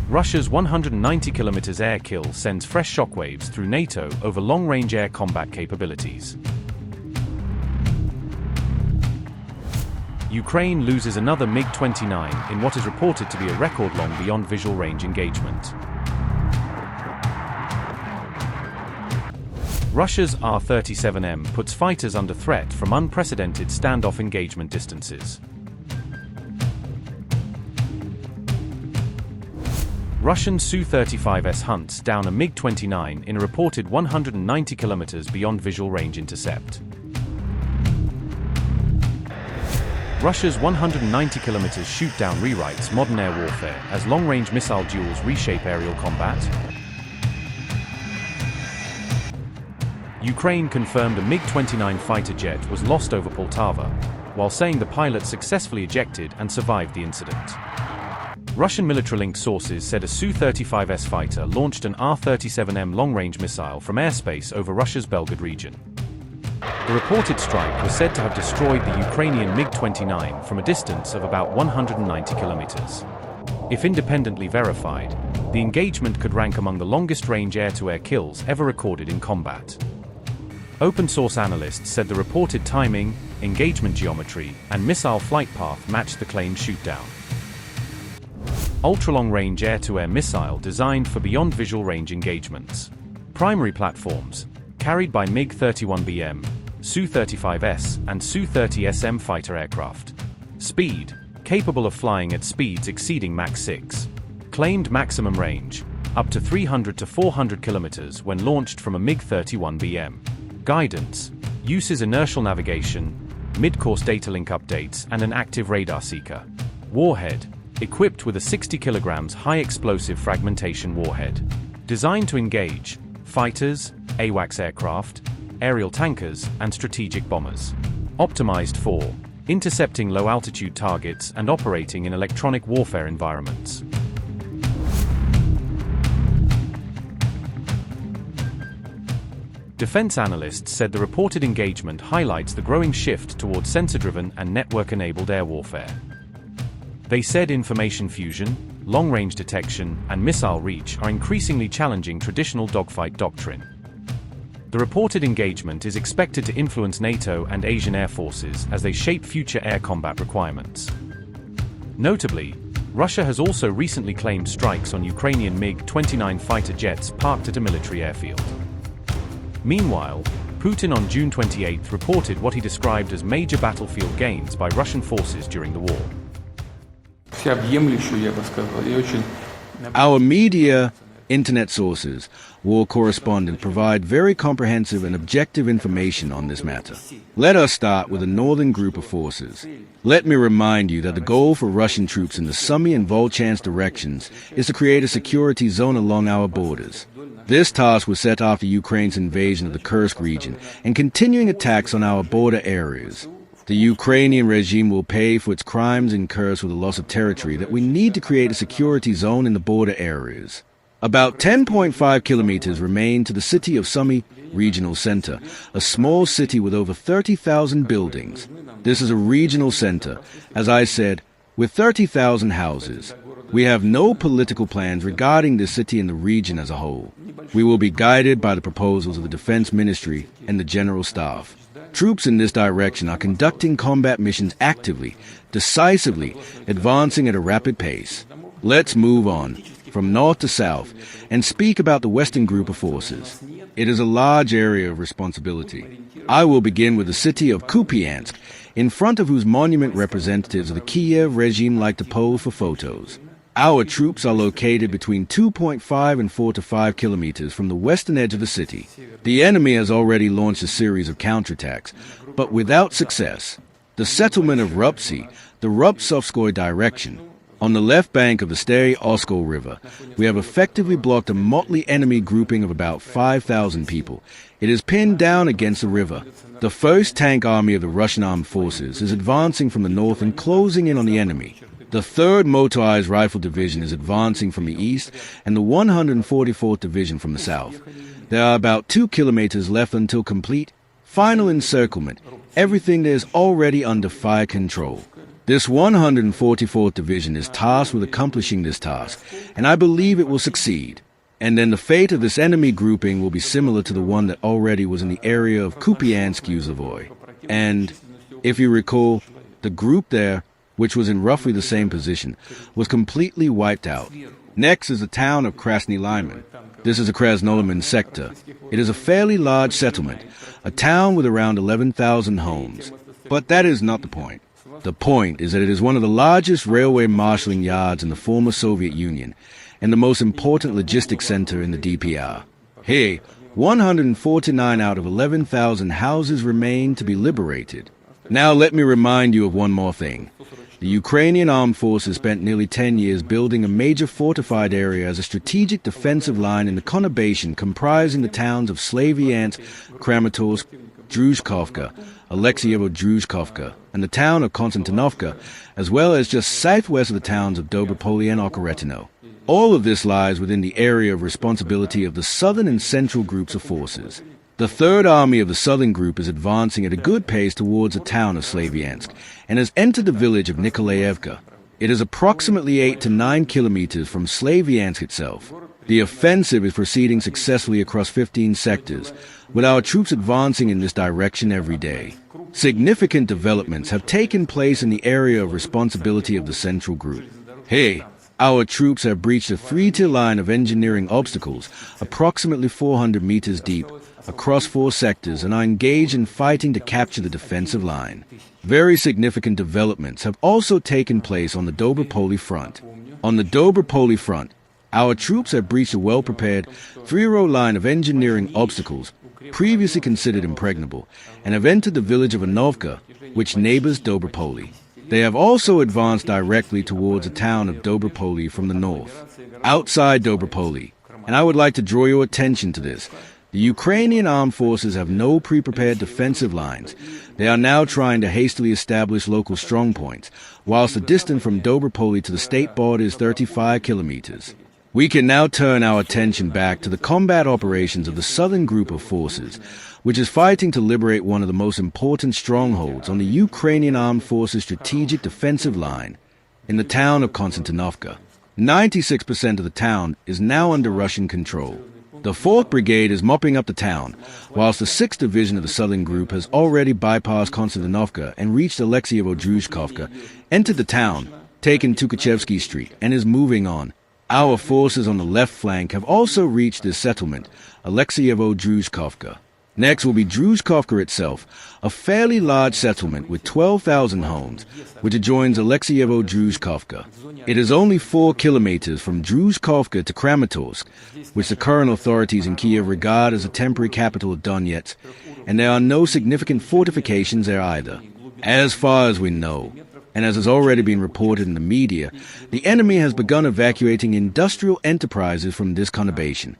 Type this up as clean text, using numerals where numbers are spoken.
Russia's 190 kilometers air kill sends fresh shockwaves through NATO over long-range air combat capabilities. Ukraine loses another MiG-29 in what is reported to be a record-long beyond visual range engagement. Russia's R-37M puts fighters under threat from unprecedented standoff engagement distances. Russian Su-35S hunts down a MiG-29 in a reported 190 kilometers beyond visual range intercept. Russia's 190 kilometers Shootdown rewrites modern air warfare as long-range missile duels reshape aerial combat. Ukraine confirmed a MiG-29 fighter jet was lost over Poltava, while saying the pilot successfully ejected and survived the incident. Russian military-linked sources said a Su-35S fighter launched an R-37M long-range missile from airspace over Russia's Belgorod region. The reported strike was said to have destroyed the Ukrainian MiG-29 from a distance of about 190 kilometers. If independently verified, the engagement could rank among the longest-range air-to-air kills ever recorded in combat. Open-source analysts said the reported timing, engagement geometry, and missile flight path matched the claimed shootdown. Ultra-long-range air-to-air missile designed for beyond visual range engagements. Primary platforms, carried by MiG-31BM, Su-35S, and Su-30SM fighter aircraft. Speed, capable of flying at speeds exceeding Mach 6. Claimed maximum range, up to 300 to 400 kilometers when launched from a MiG-31BM. Guidance, uses inertial navigation, mid-course data link updates, and an active radar seeker. Warhead, equipped with a 60 kilograms high-explosive fragmentation warhead. Designed to engage fighters, AWACS aircraft, aerial tankers, and strategic bombers. Optimized for intercepting low-altitude targets and operating in electronic warfare environments. Defense analysts said the reported engagement highlights the growing shift towards sensor-driven and network-enabled air warfare. They said information fusion, long-range detection, and missile reach are increasingly challenging traditional dogfight doctrine. The reported engagement is expected to influence NATO and Asian air forces as they shape future air combat requirements. Notably, Russia has also recently claimed strikes on Ukrainian MiG-29 fighter jets parked at a military airfield. Meanwhile, Putin on June 28 reported what he described as major battlefield gains by Russian forces during the war. Our media, internet sources, war correspondent provide very comprehensive and objective information on this matter. Let us start with the northern group of forces. Let me remind you that the goal for Russian troops in the Sumy and Volchansk directions is to create a security zone along our borders. This task was set after Ukraine's invasion of the Kursk region and continuing attacks on our border areas. The Ukrainian regime will pay for its crimes incurred with the loss of territory that we need to create a security zone in the border areas. About 10.5 kilometers remain to the city of Sumy regional center, a small city with over 30,000 buildings. This is a regional center, as I said, with 30,000 houses. We have no political plans regarding this city and the region as a whole. We will be guided by the proposals of the Defense Ministry and the General Staff. Troops in this direction are conducting combat missions actively, decisively, advancing at a rapid pace. Let's move on, from north to south, and speak about the western group of forces. It is a large area of responsibility. I will begin with the city of Kupiansk, in front of whose monument representatives of the Kiev regime like to pose for photos. Our troops are located between 2.5 and 4 to 5 kilometers from the western edge of the city. The enemy has already launched a series of counterattacks, but without success. The settlement of Rupsi, the Rubtsovskoy direction, on the left bank of the Stary Oskol River, we have effectively blocked a motley enemy grouping of about 5,000 people. It is pinned down against the river. The 1st Tank Army of the Russian Armed Forces is advancing from the north and closing in on the enemy. The 3rd Motorized Rifle Division is advancing from the east, and the 144th Division from the south. There are about 2 kilometers left until complete, final encirclement. Everything that is already under fire control. This 144th Division is tasked with accomplishing this task, and I believe it will succeed. And then the fate of this enemy grouping will be similar to the one that already was in the area of Kupiansk-Yuzhnoye. And, if you recall, the group there, which was in roughly the same position, was completely wiped out. Next is the town of Krasny Lyman. This is a Krasnoliman sector. It is a fairly large settlement, a town with around 11,000 homes. But that is not the point. The point is that it is one of the largest railway marshalling yards in the former Soviet Union, and the most important logistics center in the DPR. Here, 149 out of 11,000 houses remain to be liberated. Now let me remind you of one more thing. The Ukrainian armed forces spent nearly 10 years building a major fortified area as a strategic defensive line in the conurbation comprising the towns of Slavyansk, Kramatorsk, Druzhkovka, Alexeyevo-Druzhkovka, and the town of Konstantinovka, as well as just southwest of the towns of Dobropolye and Okoretino. All of this lies within the area of responsibility of the southern and central groups of forces. The Third Army of the Southern Group is advancing at a good pace towards the town of Slavyansk and has entered the village of Nikolaevka. It is approximately 8 to 9 kilometers from Slavyansk itself. The offensive is proceeding successfully across 15 sectors, with our troops advancing in this direction every day. Significant developments have taken place in the area of responsibility of the Central Group. Hey, our troops have breached a 3-tier line of engineering obstacles, approximately 400 meters deep, across 4 sectors, and are engaged in fighting to capture the defensive line. Very significant developments have also taken place on the Dobropolye front. On the Dobropolye front, our troops have breached a well-prepared 3-row line of engineering obstacles, previously considered impregnable, and have entered the village of Anovka, which neighbors Dobropolye. They have also advanced directly towards the town of Dobropolye from the north. Outside Dobropolye, and I would like to draw your attention to this, the Ukrainian armed forces have no pre-prepared defensive lines. They are now trying to hastily establish local strongpoints, whilst the distance from Dobropolye to the state border is 35 kilometers. We can now turn our attention back to the combat operations of the Southern Group of Forces, which is fighting to liberate one of the most important strongholds on the Ukrainian Armed Forces strategic defensive line, in the town of Konstantinovka. 96% of the town is now under Russian control. The 4th Brigade is mopping up the town, whilst the 6th Division of the Southern Group has already bypassed Konstantinovka and reached Alexeyevo-Druzhkovka, entered the town, taken Tukhachevsky Street, and is moving on. Our forces on the left flank have also reached this settlement, Alexeyevo-Druzhkovka. Next will be Druzhkovka itself, a fairly large settlement with 12,000 homes, which adjoins Alexeyevo-Druzhkovka. It is only 4 kilometers from Druzhkovka to Kramatorsk, which the current authorities in Kiev regard as a temporary capital of Donetsk, and there are no significant fortifications there either. As far as we know, and as has already been reported in the media, the enemy has begun evacuating industrial enterprises from this conurbation.